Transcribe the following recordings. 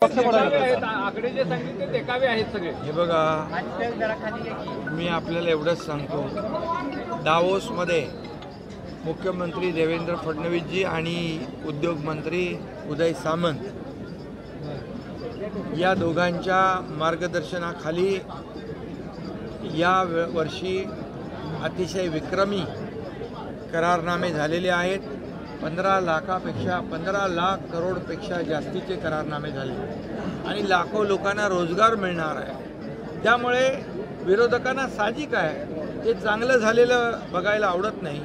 आकडे जे सांगितले ते देखावे आहेत सगळे. हे बघा, मी आपल्याला एवढंच सांगतो, दावोसमध्ये मुख्यमंत्री देवेंद्र फडणवीसजी आणि उद्योग मंत्री उदय सामंत या दोघांच्या मार्गदर्शनाखाली या वर्षी अतिशय विक्रमी करारनामे झालेले आहेत. 15 लाख करोडपेक्षा जास्तीचे करारनामे झाले आणि लाखो लोकांना रोजगार मिळणार आहे. त्यामुळे विरोधकांना साहजिक आहे ते चांगलं झालेलं बघायला आवडत नाही.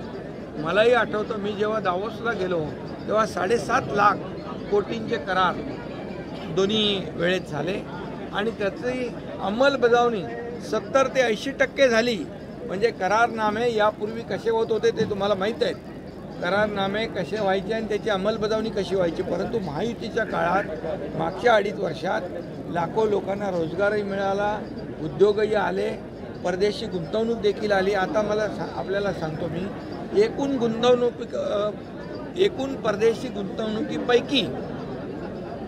मलाही आठवतं, मी जेव्हा दावोसला गेलो तेव्हा 7.5 लाख कोटींचे करार दोन्ही वेळेत झाले आणि त्याची अंमलबजावणी 70 ते 80% झाली. म्हणजे करारनामे यापूर्वी कसे होत होते ते तुम्हाला माहीत आहेत, करारनामे कसे व्हायचे आणि त्याची अंमलबजावणी कशी व्हायची. परंतु महायुतीच्या काळात मागच्या 2.5 वर्षात लाखो लोकांना रोजगारही मिळाला, उद्योगही आले, परदेशी गुंतवणूक देखील आली. आता मला आपल्याला सांगतो मी, एकूण परदेशी गुंतवणुकीपैकी,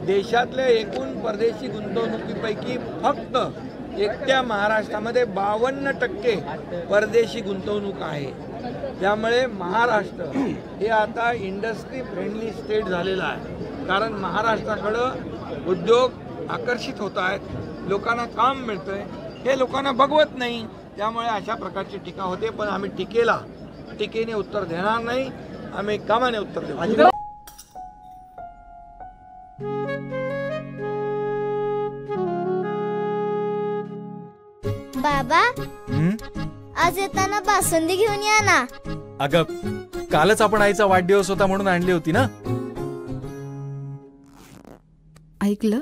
देशातल्या एकूण परदेशी गुंतवणुकीपैकी फक्त एकट्या महाराष्ट्रामध्ये 52% परदेशी गुंतवणूक आहे. त्यामुळे महाराष्ट्र हे आता इंडस्ट्री फ्रेंडली स्टेट झालेलं आहे. कारण महाराष्ट्राकडं उद्योग आकर्षित होत आहेत, लोकांना काम मिळतं आहे, हे लोकांना बघवत नाही. त्यामुळे अशा प्रकारची टीका होते. पण आम्ही टीकेने उत्तर देणार नाही, आम्ही कामाने उत्तर देऊ. बाबा, आज येताना बासुंदी घेऊन या ना. अगं, कालच आपण आईचा वाढदिवस होता म्हणून आणली होती ना. ऐकलं,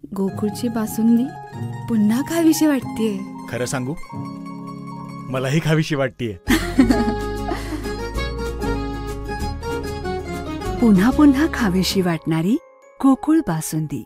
गोकुळची बासुंदी पुन्हा खावीशी वाटतेय. खरं सांगू, मलाही खावीशी वाटतेय. पुन्हा पुन्हा खावीशी वाटणारी गोकुळ बासुंदी.